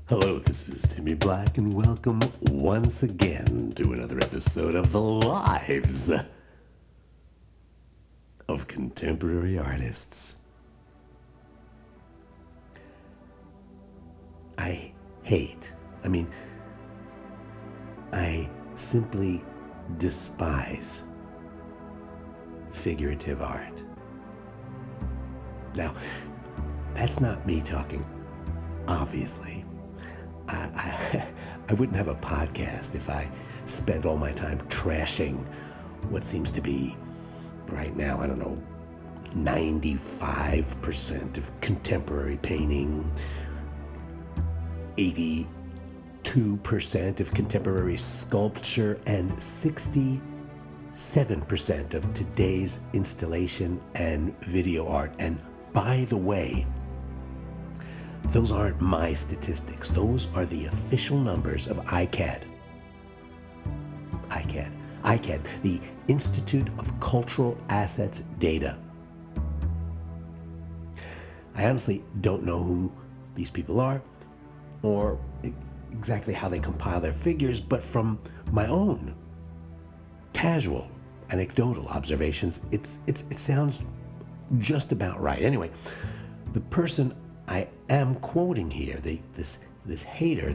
Hello, this is Timmy Black, and welcome once again to another episode of The Lives of Contemporary Artists. I simply despise figurative art. Now, that's not me talking, obviously. I wouldn't have a podcast if I spent all my time trashing what seems to be, right now, 95% of contemporary painting, 82% of contemporary sculpture, and 67% of today's installation and video art. And by the way, those aren't my statistics. Those are the official numbers of ICAD, the Institute of Cultural Assets Data. I honestly don't know who these people are or exactly how they compile their figures, but from my own casual, anecdotal observations, it sounds just about right. Anyway, the person I am quoting here, this hater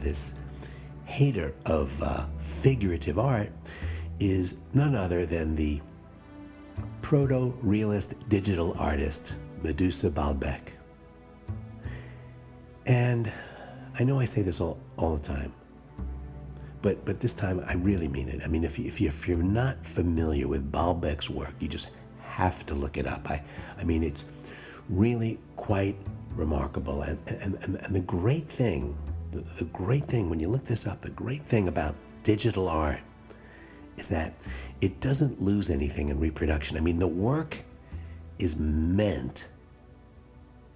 of figurative art, is none other than the proto-realist digital artist Medusa Baalbek. And I know I say this all the time, but this time I really mean it. I mean, if you're not familiar with Baalbek's work, you just have to look it up. I mean, it's really quite remarkable. And the great thing, when you look this up, the great thing about digital art is that it doesn't lose anything in reproduction. I mean, the work is meant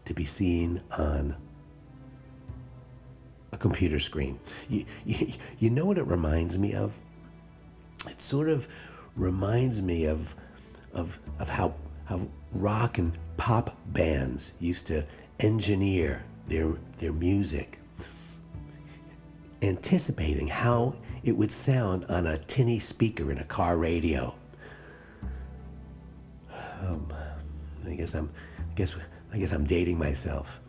to be seen on a computer screen. You know what it reminds me of? It sort of reminds me of how rock and pop bands used to engineer their music, anticipating how it would sound on a tinny speaker in a car radio. I guess I'm dating myself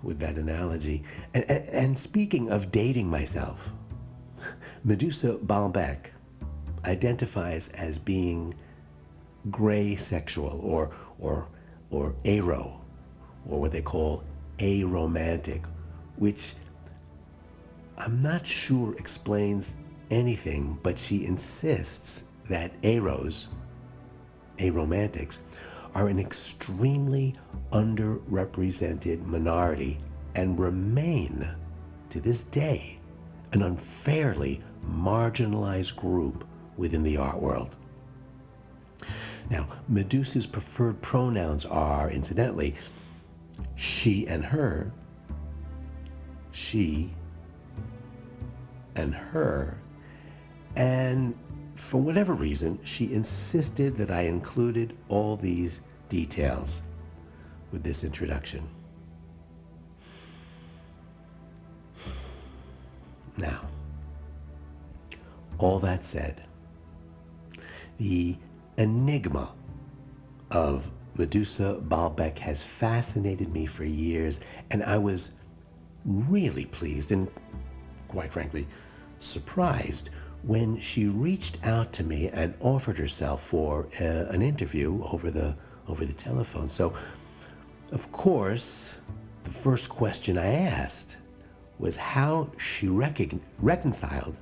with that analogy. And speaking of dating myself, Medusa Baalbek identifies as being gray sexual or aro, or what they call aromantic, which I'm not sure explains anything, but she insists that aromantics, are an extremely underrepresented minority and remain, to this day, an unfairly marginalized group within the art world. Now, Medusa's preferred pronouns are, incidentally, she and her, and for whatever reason, she insisted that I included all these details with this introduction. Now, all that said, the enigma of Medusa Baalbek has fascinated me for years, and I was really pleased and, quite frankly, surprised when she reached out to me and offered herself for an interview over the telephone. So, of course, the first question I asked was how she reconciled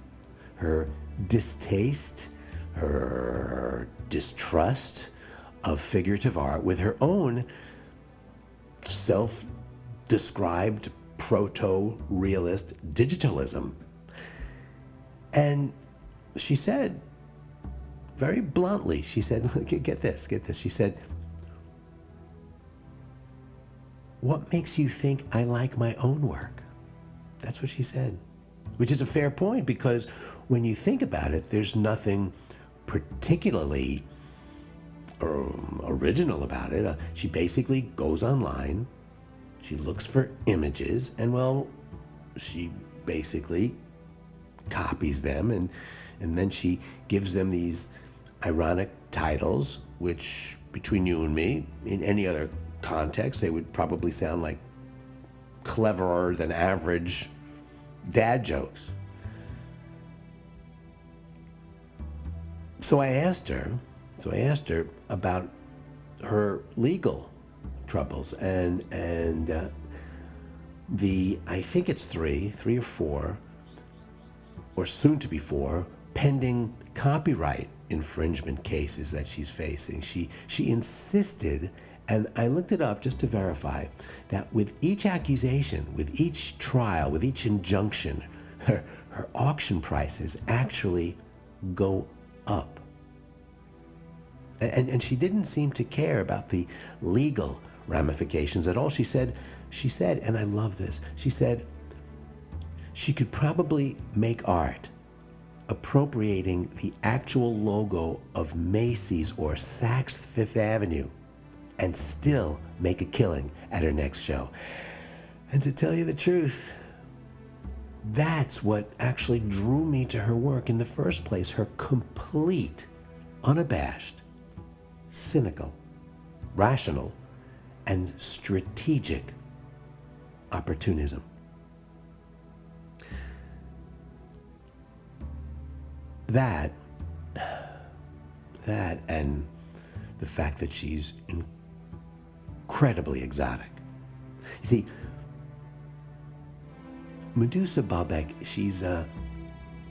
her distaste, her distrust of figurative art with her own self-described proto-realist digitalism. And she said, very bluntly, she said, get this. She said, "What makes you think I like my own work?" That's what she said, which is a fair point, because when you think about it, there's nothing particularly original about it. She basically goes online, she looks for images, and, well, she basically copies them, and then she gives them these ironic titles, which, between you and me, in any other context, they would probably sound like cleverer than average dad jokes. So I asked her about her legal troubles, and I think it's three or four, or soon to be four, pending copyright infringement cases that she's facing. She insisted, and I looked it up just to verify, that with each accusation, with each trial, with each injunction, her auction prices actually go up. And she didn't seem to care about the legal ramifications at all. She said, and I love this, she said she could probably make art appropriating the actual logo of Macy's or Saks Fifth Avenue and still make a killing at her next show. And to tell you the truth, that's what actually drew me to her work in the first place, her complete, unabashed, cynical, rational, and strategic opportunism. That and the fact that she's incredibly exotic. You see, Medusa Baalbek, she's a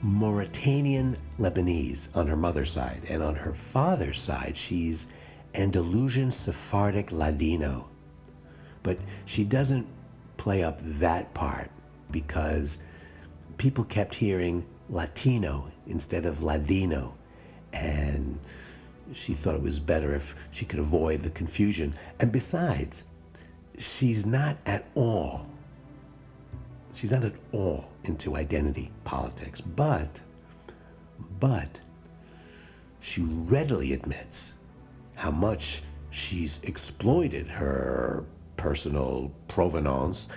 Mauritanian Lebanese on her mother's side, and on her father's side, she's Andalusian Sephardic Ladino. But she doesn't play up that part because people kept hearing Latino instead of Ladino, and she thought it was better if she could avoid the confusion. And besides, she's not at all into identity politics, but she readily admits how much she's exploited her personal provenance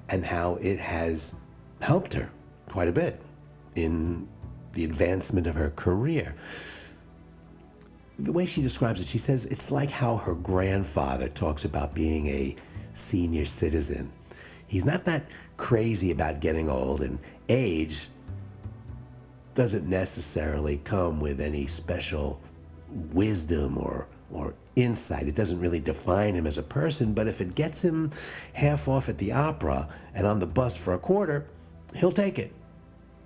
and how it has helped her quite a bit in the advancement of her career. The way she describes it, she says it's like how her grandfather talks about being a senior citizen. He's not that crazy about getting old, and age doesn't necessarily come with any special wisdom or insight. It doesn't really define him as a person, but if it gets him half off at the opera and on the bus for a quarter, he'll take it.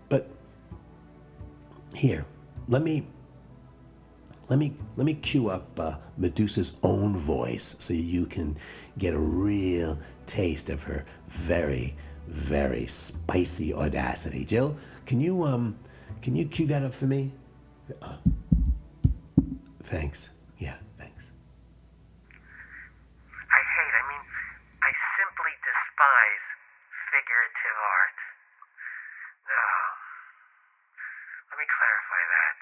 But here, let me cue up Medusa's own voice so you can get a real taste of her very, very spicy audacity. Jill, can you cue that up for me? Thanks. Yeah, thanks. I simply despise figurative art. No. Let me clarify that.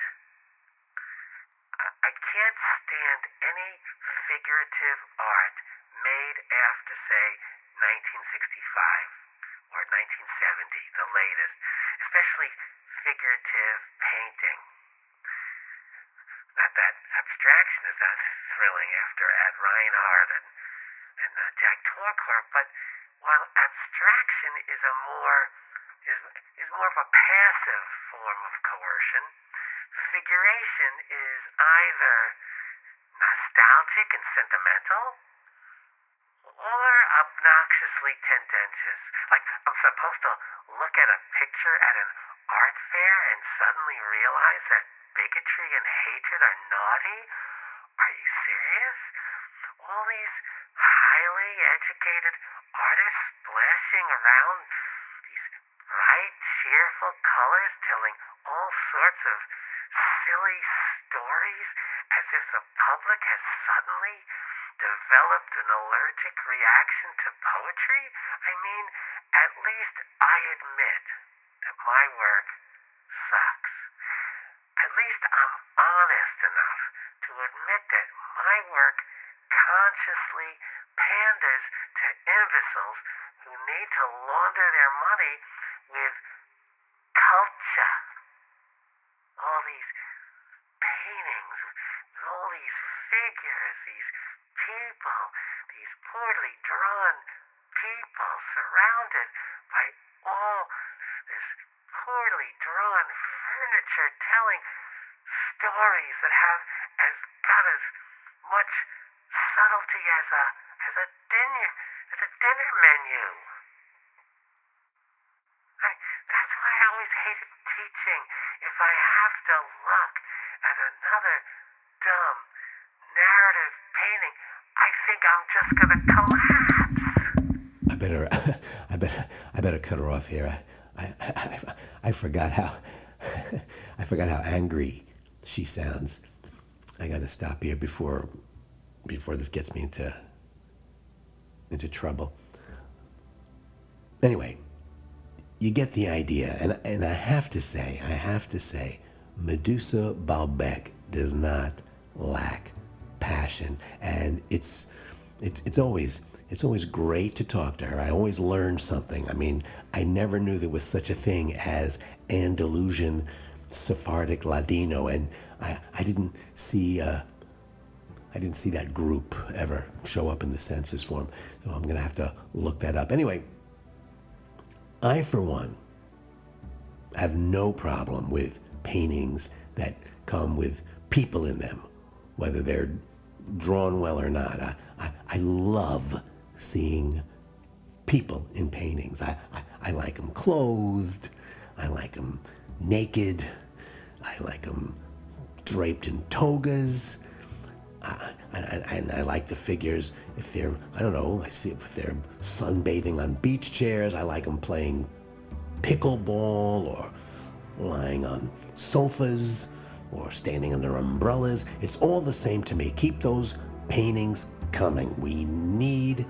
I can't stand any figurative art made after, say, 1965 or 1970, the latest, especially figurative painting. Not that abstraction is that thrilling after Ad Reinhardt and Jack Torcorp, but while abstraction is more of a passive form of coercion, figuration is either nostalgic and sentimental or obnoxiously tendentious. Like I'm supposed to look at a picture at an art fair and suddenly realize that bigotry and hatred are naughty? Are you serious? All these highly educated artists splashing around these bright, cheerful colors, telling all sorts of silly stories as if the public has suddenly developed an allergic reaction to poetry? At least I admit that my work sucks. At least I'm honest enough to admit that my work consciously panders to imbeciles who need to launder their money picture telling stories that have got as much subtlety as a dinner menu. That's why I always hated teaching. If I have to look at another dumb narrative painting, I think I'm just gonna collapse. I better cut her off here. I forgot how, I forgot how angry she sounds. I gotta stop here before this gets me into trouble. Anyway, you get the idea, and I have to say, Medusa Baalbek does not lack passion, and it's always great to talk to her. I always learn something. I mean, I never knew there was such a thing as Andalusian Sephardic Ladino, and I didn't see that group ever show up in the census form, so I'm gonna have to look that up. Anyway, I, for one, have no problem with paintings that come with people in them, whether they're drawn well or not. I love seeing people in paintings. I like them clothed. I like them naked. I like them draped in togas. I like the figures if they're, I don't know, I see if they're sunbathing on beach chairs. I like them playing pickleball or lying on sofas or standing under umbrellas. It's all the same to me. Keep those paintings coming. We need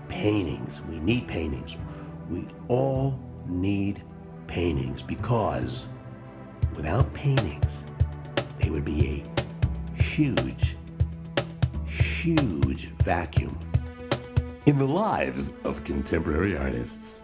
paintings. We need paintings. We all need paintings, because without paintings, they would be a huge vacuum in the lives of contemporary artists.